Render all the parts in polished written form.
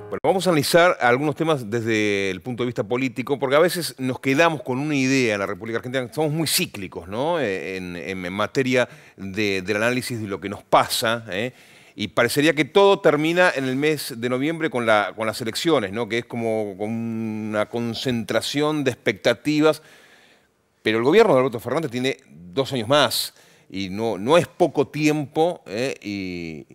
Bueno, vamos a analizar algunos temas desde el punto de vista político, porque a veces nos quedamos con una idea en la República Argentina. Somos muy cíclicos, ¿no? En materia del análisis de lo que nos pasa, ¿eh? Y parecería que todo termina en el mes de noviembre con las elecciones, ¿no? Que es como una concentración de expectativas. Pero el gobierno de Alberto Fernández tiene 2 años más y no es poco tiempo, y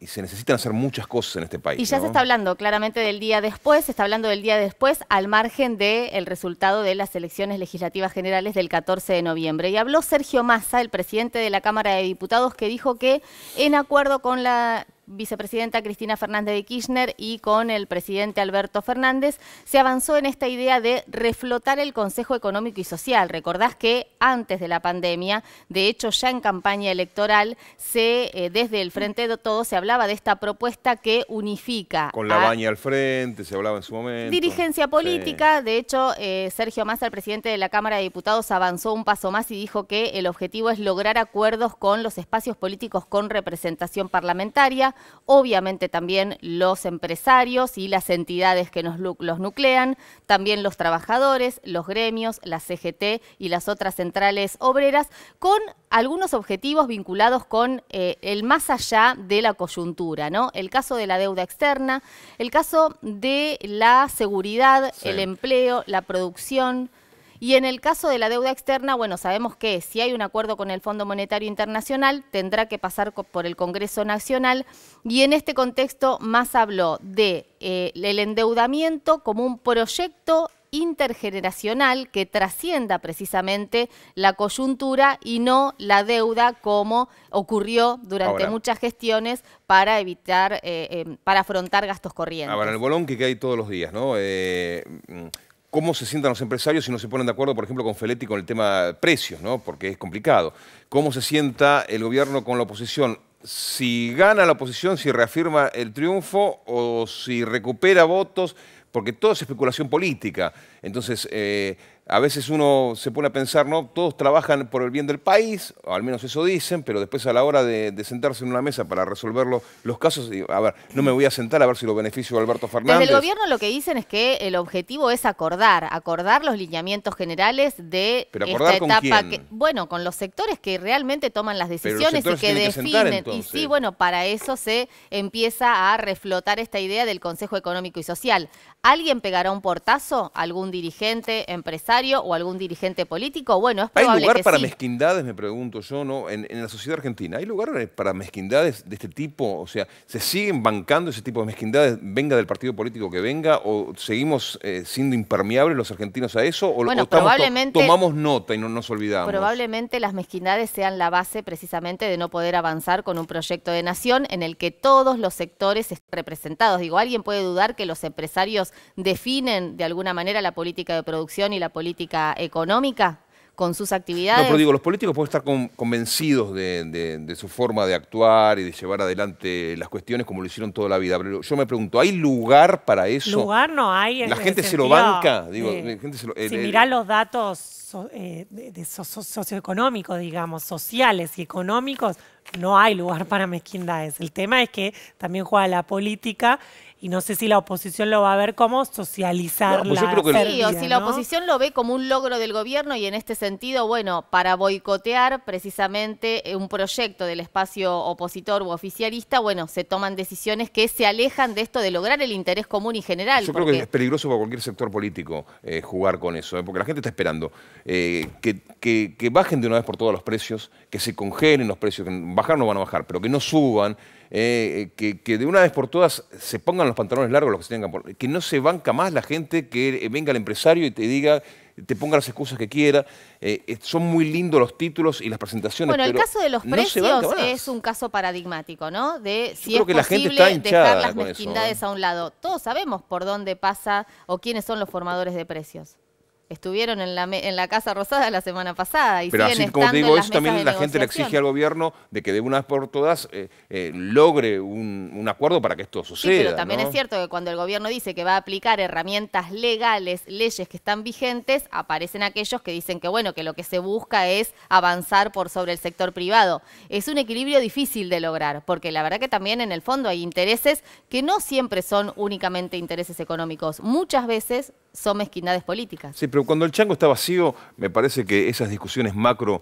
se necesitan hacer muchas cosas en este país. Y ya ¿no? se está hablando claramente del día después, se está hablando del día después al margen del resultado de las elecciones legislativas generales del 14 de noviembre. Y habló Sergio Massa, el presidente de la Cámara de Diputados, que dijo que en acuerdo con la vicepresidenta Cristina Fernández de Kirchner y con el presidente Alberto Fernández, se avanzó en esta idea de reflotar el Consejo Económico y Social. Recordás que antes de la pandemia, de hecho ya en campaña electoral, desde el Frente de Todos se hablaba de esta propuesta que unifica. Con la Baña al frente, se hablaba en su momento. Dirigencia política, sí. De hecho, Sergio Massa, el presidente de la Cámara de Diputados, avanzó un paso más y dijo que el objetivo es lograr acuerdos con los espacios políticos con representación parlamentaria, obviamente también los empresarios y las entidades que los nuclean, también los trabajadores, los gremios, la CGT y las otras centrales obreras, con algunos objetivos vinculados con el más allá de la coyuntura, ¿no? El caso de la deuda externa, el caso de la seguridad, sí. El empleo, la producción. Y en el caso de la deuda externa, bueno, sabemos que si hay un acuerdo con el Fondo Monetario Internacional, tendrá que pasar por el Congreso Nacional. Y en este contexto, Massa habló de el endeudamiento como un proyecto intergeneracional que trascienda precisamente la coyuntura y no la deuda como ocurrió durante muchas gestiones para evitar, para afrontar gastos corrientes. Ahora, el bolón que hay todos los días, ¿no? ¿Cómo se sientan los empresarios si no se ponen de acuerdo, por ejemplo, con Feletti con el tema de precios, ¿no? Porque es complicado. ¿Cómo se sienta el gobierno con la oposición? Si gana la oposición, si reafirma el triunfo o si recupera votos, porque todo es especulación política. Entonces, a veces uno se pone a pensar, ¿no? Todos trabajan por el bien del país, o al menos eso dicen, pero después a la hora de sentarse en una mesa para resolver los casos, a ver, no me voy a sentar a ver si lo beneficio a Alberto Fernández. Desde el gobierno lo que dicen es que el objetivo es acordar los lineamientos generales de esta etapa. Bueno, con los sectores que realmente toman las decisiones y que definen. Y sí, bueno, para eso se empieza a reflotar esta idea del Consejo Económico y Social. ¿Alguien pegará un portazo? ¿Algún dirigente empresario o algún dirigente político? Bueno, es probable que sí. ¿Hay lugar para mezquindades, me pregunto yo, ¿no? En la sociedad argentina, ¿hay lugar para mezquindades de este tipo? O sea, ¿se siguen bancando ese tipo de mezquindades, venga del partido político que venga, o seguimos siendo impermeables los argentinos a eso? ¿O, bueno, tomamos nota y no nos olvidamos? Probablemente las mezquindades sean la base precisamente de no poder avanzar con un proyecto de nación en el que todos los sectores estén representados. Digo, ¿alguien puede dudar que los empresarios definen de alguna manera la política de producción y la política económica con sus actividades? No, pero digo, los políticos pueden estar convencidos de su forma de actuar y de llevar adelante las cuestiones como lo hicieron toda la vida. Pero yo me pregunto, ¿hay lugar para eso? Lugar no hay. ¿La gente se lo banca? Digo, si mirá los datos socioeconómicos, digamos, sociales y económicos, no hay lugar para mezquindades. El tema es que también juega la política y no sé si la oposición lo va a ver como socializar la pérdida, sí, o si la oposición lo ve como un logro del gobierno y en este sentido, bueno, para boicotear precisamente un proyecto del espacio opositor u oficialista, bueno, se toman decisiones que se alejan de esto de lograr el interés común y general. Yo creo que es peligroso para cualquier sector político jugar con eso, porque la gente está esperando que bajen de una vez por todas los precios, que se congelen los precios, que bajar no van a bajar, pero que no suban, que de una vez por todas se pongan los pantalones largos los que se tengan que no se banca más la gente, que venga el empresario y te diga, te ponga las excusas que quiera. Son muy lindos los títulos y las presentaciones. Bueno, pero el caso de los precios es un caso paradigmático, ¿no? De si es posible dejar las mezquindades a un lado. Todos sabemos por dónde pasa o quiénes son los formadores de precios. Estuvieron en la Casa Rosada la semana pasada y Pero siguen así como te estando digo en las eso, también mesas la de gente le negociación. exige al gobierno de que de una vez por todas logre un acuerdo para que esto suceda. Sí, pero también ¿no? es cierto que cuando el gobierno dice que va a aplicar herramientas legales, leyes que están vigentes, aparecen aquellos que dicen que bueno, que lo que se busca es avanzar por sobre el sector privado. Es un equilibrio difícil de lograr, porque la verdad que también en el fondo hay intereses que no siempre son únicamente intereses económicos. Muchas veces son mezquindades políticas. Sí, pero cuando el chango está vacío, me parece que esas discusiones macro,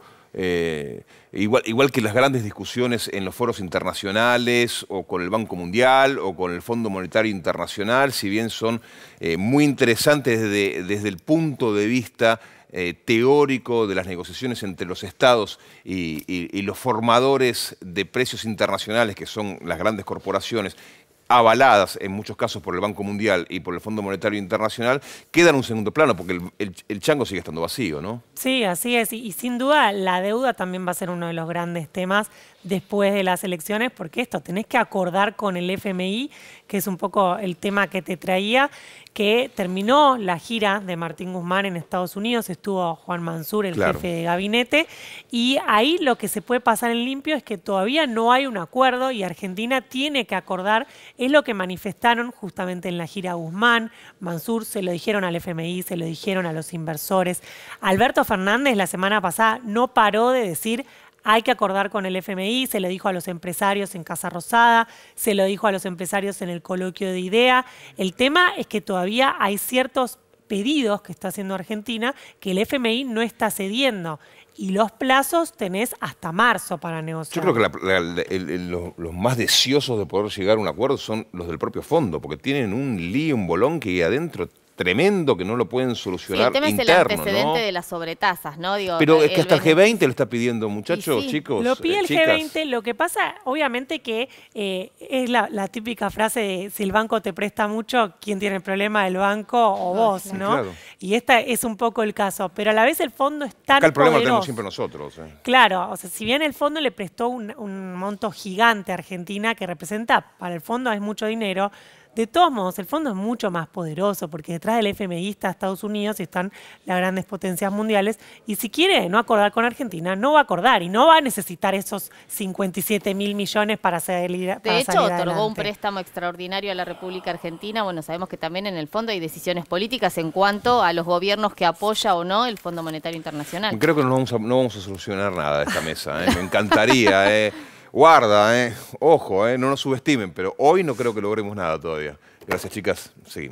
igual que las grandes discusiones en los foros internacionales o con el Banco Mundial o con el Fondo Monetario Internacional, si bien son muy interesantes desde el punto de vista teórico de las negociaciones entre los estados y los formadores de precios internacionales, que son las grandes corporaciones, avaladas en muchos casos por el Banco Mundial y por el Fondo Monetario Internacional, quedan en un segundo plano porque el chango sigue estando vacío, ¿no? Sí, así es. Y sin duda la deuda también va a ser uno de los grandes temas después de las elecciones, porque esto, tenés que acordar con el FMI, que es un poco el tema que te traía, que terminó la gira de Martín Guzmán en Estados Unidos, estuvo Juan Mansur, el Claro. jefe de gabinete, y ahí lo que se puede pasar en limpio es que todavía no hay un acuerdo y Argentina tiene que acordar, es lo que manifestaron justamente en la gira Guzmán, Mansur, se lo dijeron al FMI, se lo dijeron a los inversores. Alberto Fernández la semana pasada no paró de decir hay que acordar con el FMI, se lo dijo a los empresarios en Casa Rosada, se lo dijo a los empresarios en el coloquio de IDEA. El tema es que todavía hay ciertos pedidos que está haciendo Argentina que el FMI no está cediendo. Y los plazos tenés hasta marzo para negociar. Yo creo que los más deseosos de poder llegar a un acuerdo son los del propio fondo, porque tienen un lío, un bolón que hay adentro tremendo que no lo pueden Sí, solucionar el tema es el interno, antecedente ¿no? de las sobretasas, ¿no? Digo, Pero es que hasta el beneficio. G20 lo está pidiendo, muchachos, Y sí, chicos, Lo pide el chicas. G20, lo que pasa, obviamente que es la típica frase de si el banco te presta mucho, ¿quién tiene el problema, el banco o vos, claro. no? Claro. Y esta es un poco el caso, pero a la vez el fondo es tan Acá el problema lo tenemos poderoso. siempre nosotros. Claro, o sea, si bien el fondo le prestó un monto gigante a Argentina, que representa, para el fondo es mucho dinero, de todos modos, el fondo es mucho más poderoso, porque detrás del FMI está Estados Unidos y están las grandes potencias mundiales, y si quiere no acordar con Argentina, no va a acordar, y no va a necesitar esos 57.000 millones para salir De hecho, salir otorgó un adelante. préstamo extraordinario a la República Argentina. Bueno, sabemos que también en el fondo hay decisiones políticas en cuanto a los gobiernos que apoya o no el Fondo Monetario Internacional. Creo que no vamos a solucionar nada de esta mesa. Me encantaría. Guarda, ojo, no nos subestimen, pero hoy no creo que logremos nada todavía. Gracias, chicas. Seguimos.